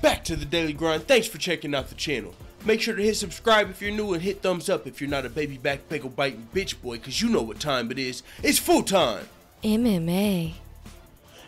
back to the Daily Grind. Thanks for checking out the channel. Make sure to hit subscribe if you're new and hit thumbs up if you're not a baby back bagel biting bitch boy, cause you know what time it is. It's full time. MMA.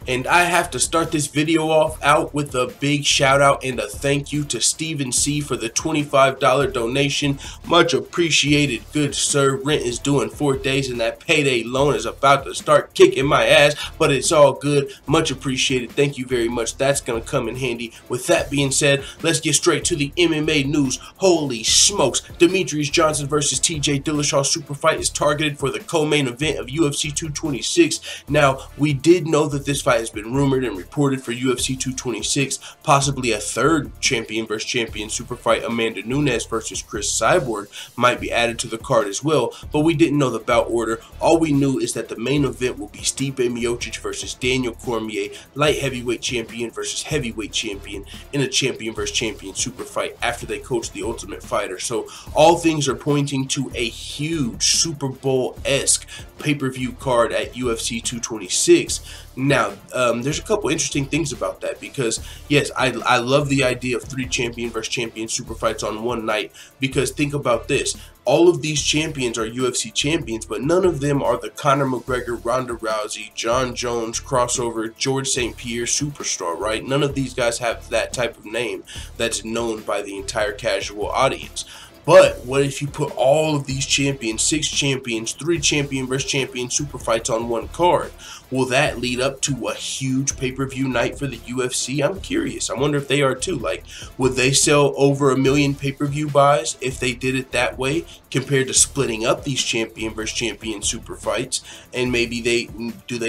And I have to start this video off out with a big shout out and a thank you to Stephen C for the $25 donation. Much appreciated, good sir. Rent is due in 4 days and that payday loan is about to start kicking my ass, but it's all good. Much appreciated. Thank you very much. That's going to come in handy. With that being said, let's get straight to the MMA news. Holy smokes. Demetrious Johnson versus TJ Dillashaw super fight is targeted for the co-main event of UFC 226. Now, we did know that this fight has been rumored and reported for UFC 226, possibly a third champion versus champion super fight. Amanda Nunes versus Chris Cyborg might be added to the card as well, but we didn't know the bout order. All we knew is that the main event will be Stipe Miocic versus Daniel Cormier, light heavyweight champion versus heavyweight champion, in a champion versus champion super fight after they coach the Ultimate Fighter. So all things are pointing to a huge Super Bowl-esque pay-per-view card at UFC 226. Now, there's a couple interesting things about that because, yes, I love the idea of 3 champion versus champion super fights on one night, because think about this. All of these champions are UFC champions, but none of them are the Conor McGregor, Ronda Rousey, John Jones, crossover, George St. Pierre superstar, right? None of these guys have that type of name that's known by the entire casual audience. But what if you put all of these champions, 6 champions, 3 champion versus champion super fights on one card? Will that lead up to a huge pay-per-view night for the UFC? I'm curious. I wonder if they are too. Like, would they sell over 1 million pay-per-view buys if they did it that way, compared to splitting up these champion versus champion super fights? And maybe they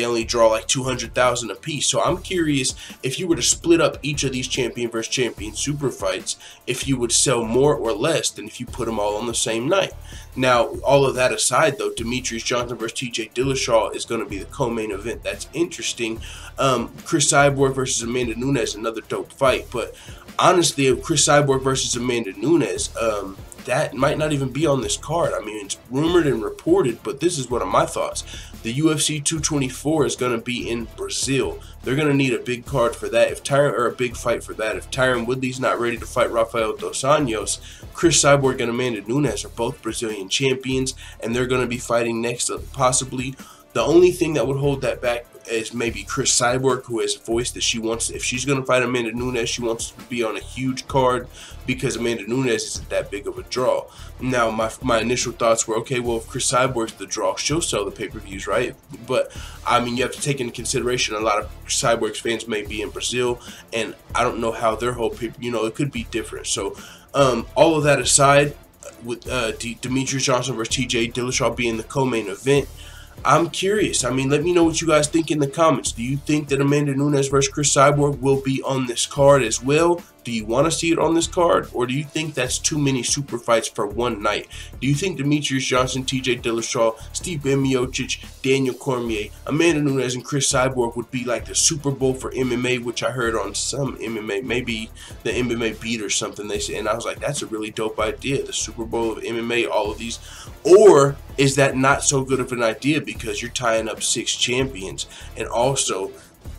only draw like 200,000 a piece. So I'm curious, if you were to split up each of these champion versus champion super fights, if you would sell more or less than if you put them all on the same night. Now, all of that aside, though, Demetrious Johnson versus TJ Dillashaw is going to be the co-main event. That's interesting. Chris Cyborg versus Amanda Nunes, another dope fight. But honestly, Chris Cyborg versus Amanda Nunes, that might not even be on this card. I mean, it's rumored and reported, but this is one of my thoughts. The UFC 224 is going to be in Brazil. They're going to need a big card for that. A big fight for that. If Tyron Woodley's not ready to fight Rafael dos Anjos, Chris Cyborg and Amanda Nunes are both Brazilian champions, and they're going to be fighting next up, possibly. The only thing that would hold that back is maybe Chris Cyborg, who has voiced that she wants, if she's going to fight Amanda Nunes, she wants to be on a huge card because Amanda Nunes isn't that big of a draw. Now, my initial thoughts were, okay, well, if Chris Cyborg's the draw, she'll sell the pay-per-views, right? But, I mean, you have to take into consideration a lot of Cyborg's fans may be in Brazil, and I don't know how their whole it could be different. So, all of that aside, with Demetrious Johnson versus TJ Dillashaw being the co-main event, I'm curious. I mean, let me know what you guys think in the comments. Do you think that Amanda Nunes versus Chris Cyborg will be on this card as well? Do you want to see it on this card? Or do you think that's too many super fights for one night? Do you think Demetrious Johnson, TJ Dillashaw, Stipe Miocic, Daniel Cormier, Amanda Nunes, and Chris Cyborg would be like the Super Bowl for MMA, which I heard on some MMA, maybe the MMA Beat or something they said, and I was like, that's a really dope idea, the Super Bowl of MMA, all of these. Or is that not so good of an idea because you're tying up 6 champions? And also,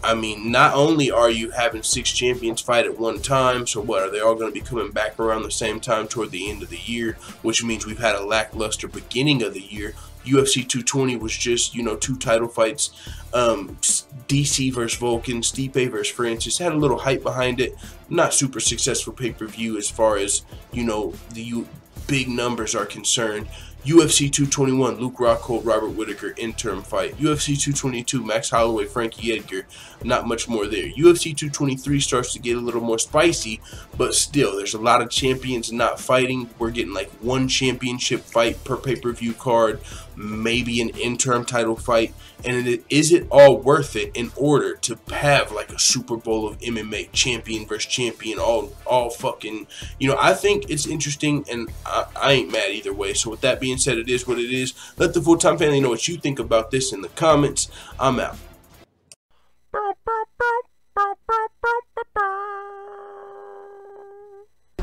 I mean, not only are you having 6 champions fight at one time, so what, are they all going to be coming back around the same time toward the end of the year, which means we've had a lackluster beginning of the year. UFC 220 was just, 2 title fights, DC versus Vulcan, Stipe versus Francis, had a little hype behind it, not super successful pay-per-view as far as, the big numbers are concerned. UFC 221, Luke Rockhold, Robert Whittaker, interim fight. UFC 222, Max Holloway, Frankie Edgar, not much more there. UFC 223 starts to get a little more spicy, but still, there's a lot of champions not fighting. We're getting like 1 championship fight per pay-per-view card, maybe an interim title fight, and is it all worth it in order to have like a Super Bowl of MMA, champion versus champion, all fucking, I think it's interesting, and I ain't mad either way. So with that being said, it is what it is. Let the full-time family know what you think about this in the comments. I'm out.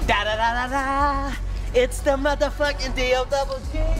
Da da da da da. It's the motherfucking DOWG.